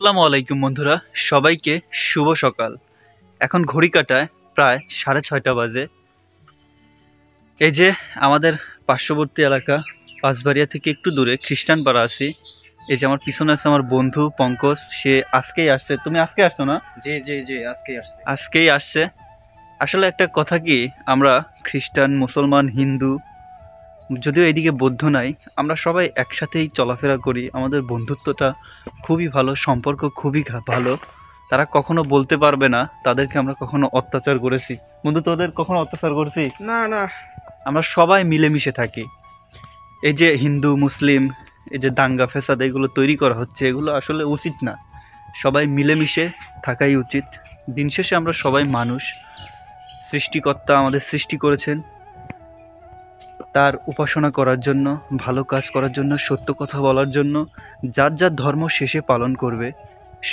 আসসালামু আলাইকুম বন্ধুরা, সবাইকে শুভ সকাল। এখন ঘড়ি কাটায় প্রায় 6:30 বাজে। এই যে আমাদের পার্শ্ববর্তী এলাকা পাঁচবাড়িয়া থেকে একটু দূরে খ্রিস্টান পাড়া আছি। এই যে আমার পিছনে আছে আমার বন্ধু পঙ্কজ, সে আজকেই আসছে। তুমি আজকে আসছো না? জি জি জি, আজকেই আসছে। আসলে একটা কথা কি, আমরা খ্রিস্টান, মুসলমান, হিন্দু, যদিও এদিকে বৌদ্ধ নাই, আমরা সবাই একসাথেই চলাফেরা করি। আমাদের বন্ধুত্বটা খুবই ভালো, সম্পর্ক খুবই ভালো। তারা কখনো বলতে পারবে না তাদেরকে আমরা কখনো অত্যাচার করেছি। বন্ধু, তোদের কখনো অত্যাচার করেছি? না না, আমরা সবাই মিলেমিশে থাকি। এই যে হিন্দু মুসলিম, এই যে দাঙ্গা ফেসাদ এগুলো তৈরি করা হচ্ছে, এগুলো আসলে উচিত না। সবাই মিলেমিশে থাকাই উচিত। দিন শেষে আমরা সবাই মানুষ। সৃষ্টিকর্তা আমাদের সৃষ্টি করেছেন তার উপাসনা করার জন্য, ভালো কাজ করার জন্য, সত্য কথা বলার জন্য। যার যার ধর্ম শেষে পালন করবে।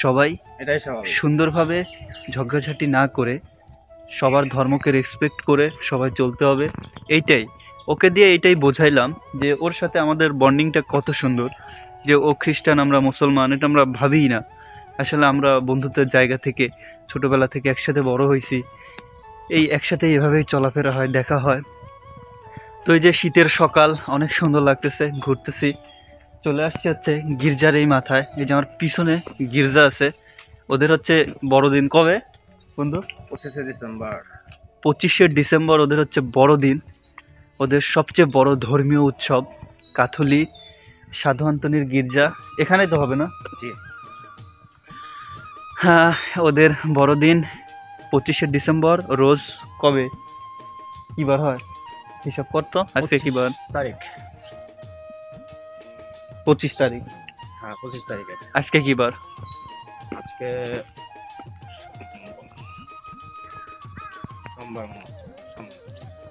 সবাই এটাই স্বাভাবিক। সুন্দরভাবে ঝগড়াঝাটি না করে সবার ধর্মকে রেসপেক্ট করে সবাই চলতে হবে। এইটাই ওকে দিয়ে এইটাই বোঝাইলাম যে ওর সাথে আমাদের বন্ডিংটা কত সুন্দর। যে ও খ্রিস্টান, আমরা মুসলমান, এটা আমরা ভাবিই না। আসলে আমরা বন্ধুত্বের জায়গা থেকে ছোটবেলা থেকে একসাথে বড় হয়েছি। এই একসাথে এভাবেই চলাফেরা হয়, দেখা হয়। তো এই যে শীতের সকাল, অনেক সুন্দর লাগতেছে, ঘুরতেছি। চলে আসছে হচ্ছে গির্জার এই মাথায়। এই যে আমার পিছনে গির্জা আছে। ওদের হচ্ছে বড়দিন কবে বন্ধু? 25শে ডিসেম্বর। 25শে ডিসেম্বর ওদের হচ্ছে বড়দিন। ওদের সবচেয়ে বড় ধর্মীয় উৎসব ক্যাথলিক সাধু আন্তনির গির্জা। এখানেই তো হবে না? জি হ্যাঁ, ওদের বড়দিন 25শে ডিসেম্বর। রোজ কবে কি বার হয় হিসাব করতো? আজকে কি বার? তারিখ 25 তারিখ। হ্যাঁ, 25 তারিখে। আজকে কি বার? আজকে সোমবার।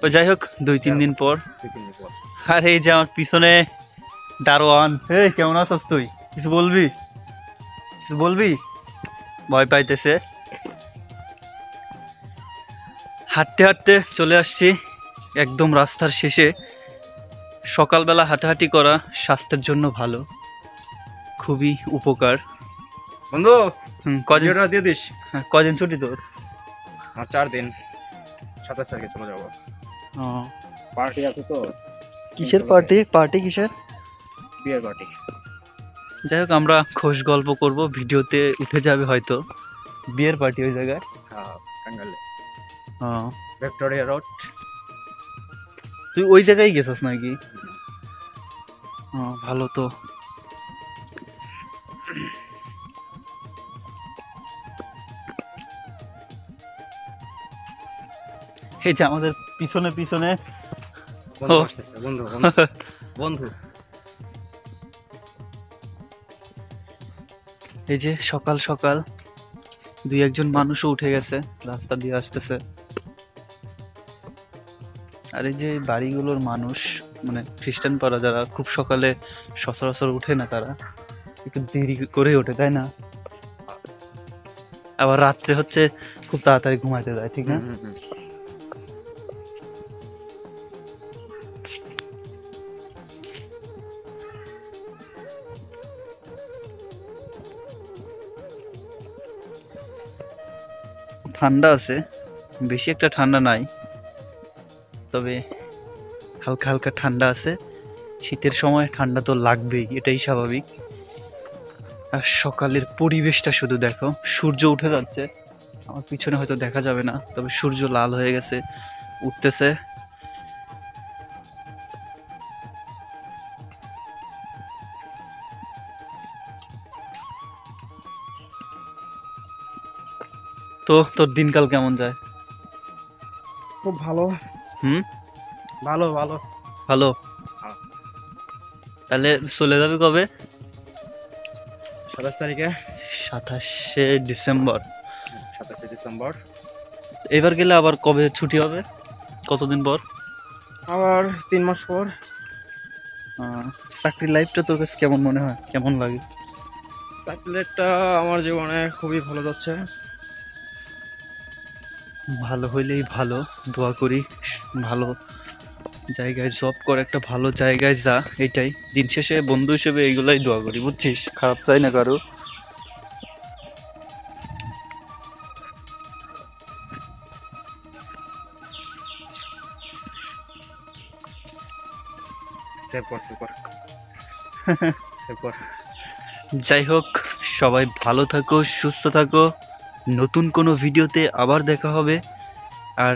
তো যাই হোক, 2-3 দিন পর। আর এই যে আমার পিছনে দারোয়ান। এই কেমন আছিস তুই? কিছু বলবি? কিছু বলবি? ভয় পাইতেছে। হাঁটতে হাঁটতে চলে আসছি একদম রাস্তার শেষে। সকালবেলা হাঁটাহাঁটি করা স্বাস্থ্যের জন্য ভালো, খুবই উপকার। বন্ধু, কদিন দিয়ে দিস। কদিন ছুটি তোর? আমার 4 দিন। 27 তারিখে চলে যাবো। পার্টি আছে তো। কিসের পার্টি? পার্টি কিসের? বিয়ের পার্টি। যাই হোক, আমরা খোশ গল্প করব, ভিডিওতে উঠে যাবে হয়তো। বিয়ের পার্টি ওই জায়গায়? হ্যাঁ, টাঙ্গাইলে। হ্যাঁ, ভিক্টোরিয়া রোড। তুই ওই জায়গায় গেছিস নাকি? ভালো তো। এই যে আমাদের পিছনে পিছনে বন্ধু বন্ধু এই যে সকাল সকাল 2-1জন মানুষও উঠে গেছে, রাস্তা দিয়ে আসতেছে। আর এই যে বাড়িগুলোর মানুষ, মানে খ্রিস্টান পাড়া যারা খুব সকালে সচরাচর উঠে না, তারা একটু দেরি করে ওঠে, তাই না? আবার রাত্রে হচ্ছে খুব তাড়াতাড়ি ঘুমাইতে যায়, ঠিক না? ঠান্ডা আছে, বেশি একটা ঠান্ডা নাই, তবে হালকা হালকা ঠান্ডা আছে। শীতের সময় ঠান্ডা তো লাগবেই, এটাই স্বাভাবিক। আর সকালের পরিবেশটা শুধু দেখো, সূর্য উঠে যাচ্ছে। আমার পিছনে হয়তো দেখা যাবে না, তবে সূর্য লাল হয়ে গেছে, উঠতেছে। তো তোর দিনকাল কেমন যায়? খুব ভালো। ভালো ভালো ভালো। তাহলে চলে যাবে কবে? 27 তারিখে। 27শে ডিসেম্বর। 27শে ডিসেম্বর। এবার গেলে আবার কবে ছুটি হবে? কতদিন পর? আবার 3 মাস পর। চাকরি লাইফটা তোর কাছে কেমন মনে হয়, কেমন লাগে? চাকরি লাইফটা আমার জীবনে খুবই ভালো যাচ্ছে। ভালো হইলেই ভালো, দোয়া করি ভালো জায়গায় জব করে, একটা ভালো জায়গায় যা। এটাই দিন শেষে বন্ধু হিসেবে এইগুলাই দোয়া করি, বুঝছিস? খারাপ চাই না কারো। সেভ কর সেভ কর। যাই হোক, সবাই ভালো থাকো, সুস্থ থাকো। নতুন কোনো ভিডিওতে আবার দেখা হবে। আর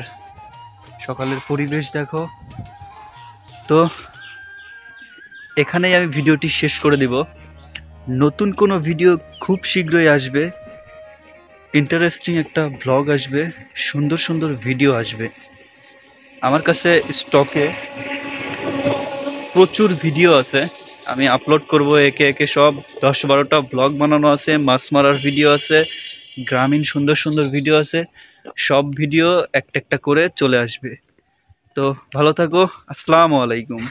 সকালের পরিবেশ দেখো। তো এখানেই আমি ভিডিওটি শেষ করে দেব। নতুন কোনো ভিডিও খুব শীঘ্রই আসবে। ইন্টারেস্টিং একটা ব্লগ আসবে, সুন্দর সুন্দর ভিডিও আসবে। আমার কাছে স্টকে প্রচুর ভিডিও আছে, আমি আপলোড করব একে একে। সব 10-12টা ব্লগ বানানো আছে, মাছ মারার ভিডিও আছে, গ্রামীণ সুন্দর সুন্দর ভিডিও আছে। সব ভিডিও একটা একটা করে চলে আসবে। তো ভালো থাকো, আসসালামু আলাইকুম।